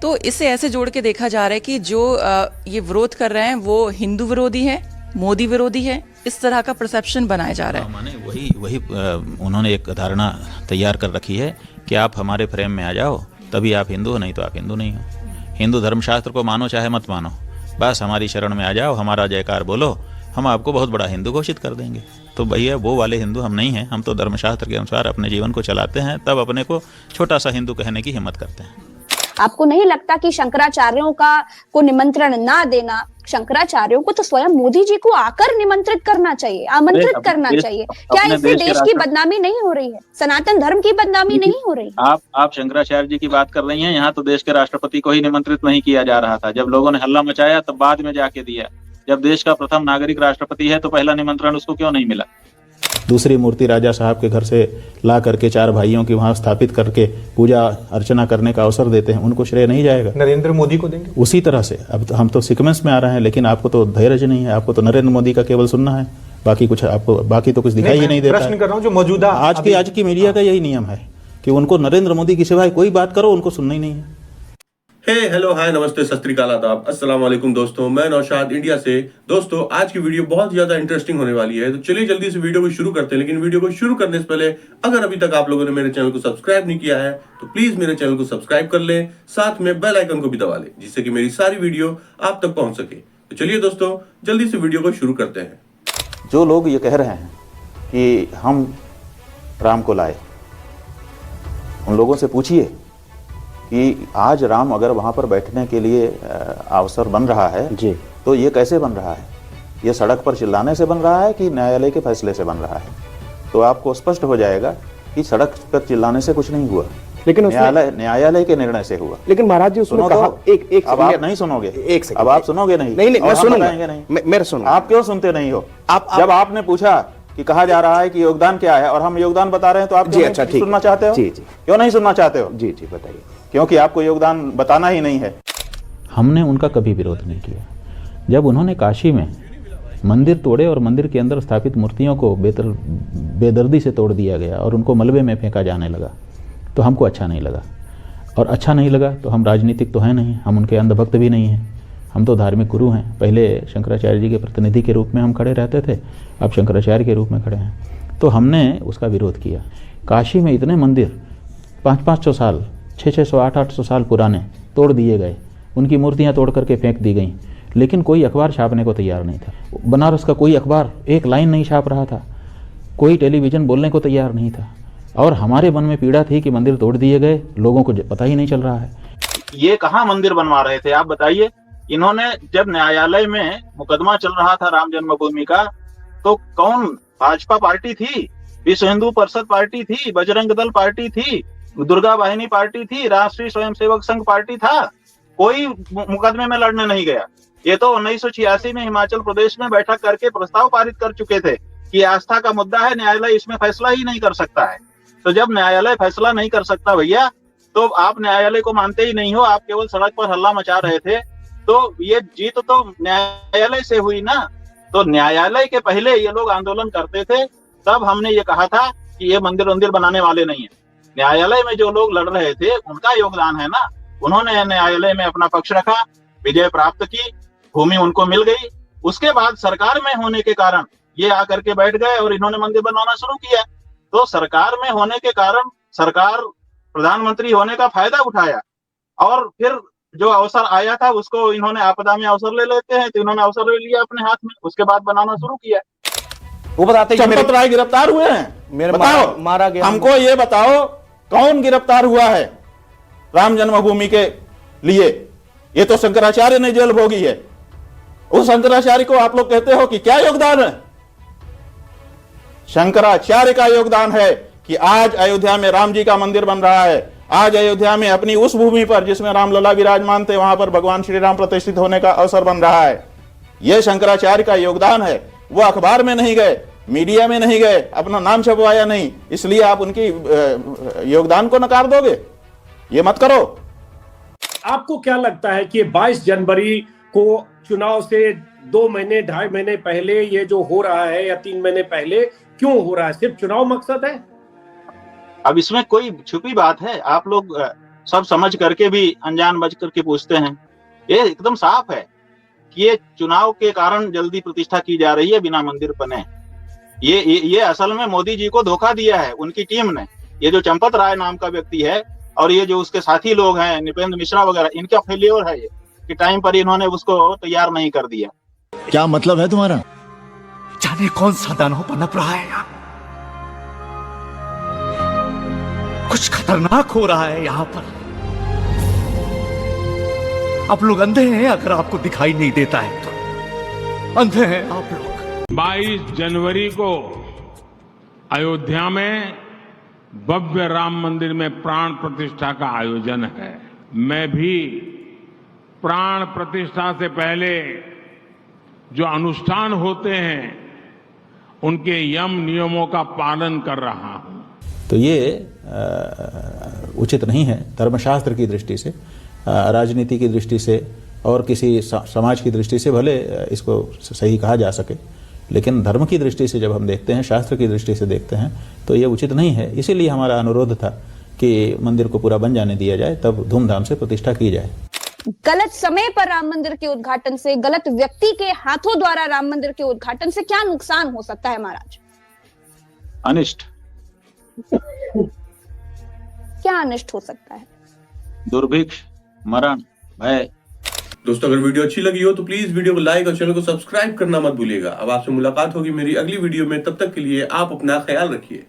तो इसे ऐसे जोड़ के देखा जा रहा है कि जो ये विरोध कर रहे हैं वो हिंदू विरोधी है, मोदी विरोधी है, इस तरह का परसेप्शन बनाया जा रहा है। माने वही उन्होंने एक धारणा तैयार कर रखी है कि आप हमारे फ्रेम में आ जाओ तभी आप हिंदू हो, नहीं तो आप हिंदू नहीं हो। हिंदू धर्मशास्त्र को मानो चाहे मत मानो, बस हमारी शरण में आ जाओ, हमारा जयकार बोलो, हम आपको बहुत बड़ा हिंदू घोषित कर देंगे। तो भैया वो वाले हिंदू हम नहीं हैं, हम तो धर्मशास्त्र के अनुसार अपने जीवन को चलाते हैं, तब अपने को छोटा सा हिंदू कहने की हिम्मत करते हैं। आपको नहीं लगता कि शंकराचार्यों को निमंत्रण ना देना, शंकराचार्यों को तो स्वयं मोदी जी को आकर निमंत्रित करना चाहिए, आमंत्रित करना चाहिए? क्या इससे देश की बदनामी नहीं हो रही है, सनातन धर्म की बदनामी नहीं हो रही? आप शंकराचार्य जी की बात कर रही हैं, यहाँ तो देश के राष्ट्रपति को ही निमंत्रित नहीं किया जा रहा था। जब लोगों ने हल्ला मचाया तब बाद में जाके दिया। जब देश का प्रथम नागरिक राष्ट्रपति है तो पहला निमंत्रण उसको क्यों नहीं मिला? दूसरी मूर्ति राजा साहब के घर से ला करके 4 भाइयों की वहां स्थापित करके पूजा अर्चना करने का अवसर देते हैं, उनको श्रेय नहीं जाएगा? नरेंद्र मोदी को देंगे उसी तरह से। अब हम तो सीक्वेंस में आ रहे हैं, लेकिन आपको तो धैर्य नहीं है, आपको तो नरेंद्र मोदी का केवल सुनना है, बाकी तो कुछ दिखाई ही नहीं देता। प्रश्न कर रहा हूं जो मौजूदा आज की मीडिया का यही नियम है कि उनको नरेंद्र मोदी की सिवाय कोई बात करो उनको सुनना ही नहीं है। हेलो हाय नमस्ते सत श्री अकाल आदाब अस्सलाम वालेकुम दोस्तों, मैं नौशाद इंडिया से। दोस्तों आज की वीडियो बहुत ज्यादा इंटरेस्टिंग होने वाली है, तो चलिए जल्दी से वीडियो को शुरू करते हैं। लेकिन वीडियो को शुरू करने से पहले अगर अभी तक आप लोगों ने मेरे चैनल को सब्सक्राइब नहीं किया है तो प्लीज मेरे चैनल को सब्सक्राइब कर लें, साथ में बेल आइकन को भी दबा लें जिससे कि मेरी सारी वीडियो आप तक पहुंच सके। तो चलिए दोस्तों जल्दी से वीडियो को शुरू करते हैं। जो लोग ये कह रहे हैं कि हम राम को लाए, उन लोगों से पूछिए कि आज राम अगर वहां पर बैठने के लिए अवसर बन रहा है जी, तो ये कैसे बन रहा है? ये सड़क पर चिल्लाने से बन रहा है कि न्यायालय के फैसले से बन रहा है? तो आपको स्पष्ट हो जाएगा कि सड़क पर चिल्लाने से कुछ नहीं हुआ, लेकिन न्यायालय के निर्णय से हुआ। लेकिन महाराज जी उसमें कहा एक अब आप नहीं सुनोगे, एक सेकंड, अब आप सुनोगे नहीं? नहीं मैं सुनूंगा नहीं, मेरे सुनो। आप क्यों सुनते नहीं हो? जब आपने पूछा कि कहा जा रहा है कि योगदान क्या है और हम योगदान बता रहे हैं तो आप सुनना चाहते हो? क्यों नहीं सुनना चाहते हो? जी बताइए। क्योंकि आपको योगदान बताना ही नहीं है। हमने उनका कभी विरोध नहीं किया। जब उन्होंने काशी में मंदिर तोड़े और मंदिर के अंदर स्थापित मूर्तियों को बेदर्दी से तोड़ दिया गया और उनको मलबे में फेंका जाने लगा, तो हमको अच्छा नहीं लगा। और अच्छा नहीं लगा तो हम राजनीतिक तो हैं नहीं, हम उनके अंधभक्त भी नहीं हैं, हम तो धार्मिक गुरु हैं। पहले शंकराचार्य जी के प्रतिनिधि के रूप में हम खड़े रहते थे, अब शंकराचार्य के रूप में खड़े हैं। तो हमने उसका विरोध किया। काशी में इतने मंदिर 500-500 साल, 600-600, 800-800 साल पुराने तोड़ दिए गए, उनकी मूर्तियां तोड़ करके फेंक दी गई, लेकिन कोई अखबार छापने को तैयार नहीं था। बनारस का कोई अखबार एक लाइन नहीं छाप रहा था, कोई टेलीविज़न बोलने को तैयार नहीं था। और हमारे मन में पीड़ा थी कि मंदिर तोड़ दिए गए, लोगों को पता ही नहीं चल रहा है। ये कहाँ मंदिर बनवा रहे थे आप बताइए? इन्होंने जब न्यायालय में मुकदमा चल रहा था राम जन्मभूमि का, तो कौन, भाजपा पार्टी थी, विश्व हिंदू परिषद पार्टी थी, बजरंग दल पार्टी थी, दुर्गा वाहिनी पार्टी थी, राष्ट्रीय स्वयंसेवक संघ पार्टी था, कोई मुकदमे में लड़ने नहीं गया। ये तो 1986 में हिमाचल प्रदेश में बैठक करके प्रस्ताव पारित कर चुके थे कि आस्था का मुद्दा है, न्यायालय इसमें फैसला ही नहीं कर सकता है। तो जब न्यायालय फैसला नहीं कर सकता भैया, तो आप न्यायालय को मानते ही नहीं हो, आप केवल सड़क पर हल्ला मचा रहे थे। तो ये जीत तो न्यायालय से हुई ना। तो न्यायालय के पहले ये लोग आंदोलन करते थे, तब हमने ये कहा था कि ये मंदिर बनाने वाले नहीं है। न्यायालय में जो लोग लड़ रहे थे उनका योगदान है ना, उन्होंने न्यायालय में अपना पक्ष रखा, विजय प्राप्त की, भूमि उनको मिल गई। उसके बाद सरकार में होने के कारण ये आकर के बैठ गए और इन्होंने मंदिर बनाना शुरू किया। तो सरकार में होने के कारण सरकार प्रधानमंत्री होने का फायदा उठाया और फिर जो अवसर आया था उसको इन्होंने आपदा में अवसर ले लेते हैं, तो इन्होंने अवसर ले लिया अपने हाथ में, उसके बाद बनाना शुरू किया। वो बताते हैं चंपत राय गिरफ्तार हुए हैं, बताओ मारा गया, हमको ये बताओ कौन गिरफ्तार हुआ है राम जन्मभूमि के लिए? ये तो शंकराचार्य ने जेल भोगी है। उस शंकराचार्य को आप लोग कहते हो कि क्या योगदान है? शंकराचार्य का योगदान है कि आज अयोध्या में राम जी का मंदिर बन रहा है। आज अयोध्या में अपनी उस भूमि पर जिसमें रामलला विराजमान थे, वहां पर भगवान श्री राम प्रतिष्ठित होने का अवसर बन रहा है। यह शंकराचार्य का योगदान है। वो अखबार में नहीं गए, मीडिया में नहीं गए, अपना नाम छपवाया नहीं, इसलिए आप उनकी योगदान को नकार दोगे? ये मत करो। आपको क्या लगता है कि 22 जनवरी को चुनाव से 2 महीने 2.5 महीने पहले ये जो हो रहा है या 3 महीने पहले क्यों हो रहा है? सिर्फ चुनाव मकसद है? अब इसमें कोई छुपी बात है? आप लोग सब समझ करके भी अनजान बच करके पूछते हैं। ये एकदम साफ है कि ये चुनाव के कारण जल्दी प्रतिष्ठा की जा रही है बिना मंदिर बने। ये असल में मोदी जी को धोखा दिया है उनकी टीम ने। ये जो चंपत राय नाम का व्यक्ति है और ये जो उसके साथी लोग हैं निपेंद्र मिश्रा वगैरह, इनका फेलियर है ये कि टाइम पर इन्होंने उसको तैयार नहीं कर दिया। क्या मतलब है तुम्हारा? जाने कौन सा दानव पनप रहा है यहाँ। कुछ खतरनाक हो रहा है यहाँ पर। आप लोग अंधे हैं अगर आपको दिखाई नहीं देता है तो। अंधे हैं आप लोग। 22 जनवरी को अयोध्या में भव्य राम मंदिर में प्राण प्रतिष्ठा का आयोजन है। मैं भी प्राण प्रतिष्ठा से पहले जो अनुष्ठान होते हैं उनके यम नियमों का पालन कर रहा हूं। तो ये उचित नहीं है धर्मशास्त्र की दृष्टि से, राजनीति की दृष्टि से और किसी समाज की दृष्टि से भले इसको सही कहा जा सके, लेकिन धर्म की दृष्टि से जब हम देखते हैं, शास्त्र की दृष्टि से देखते हैं तो ये उचित नहीं है। इसीलिए हमारा अनुरोध था कि मंदिर को पूरा बन जाने दिया जाए, तब धूमधाम से प्रतिष्ठा की जाए। गलत समय पर राम मंदिर के उद्घाटन से, गलत व्यक्ति के हाथों द्वारा राम मंदिर के उद्घाटन से क्या नुकसान हो सकता है महाराज? अनिष्ट। क्या अनिष्ट हो सकता है? दुर्भिक्ष, मरण, भय। दोस्तों अगर वीडियो अच्छी लगी हो तो प्लीज वीडियो को लाइक और चैनल को सब्सक्राइब करना मत भूलिएगा। अब आपसे मुलाकात होगी मेरी अगली वीडियो में, तब तक के लिए आप अपना ख्याल रखिए।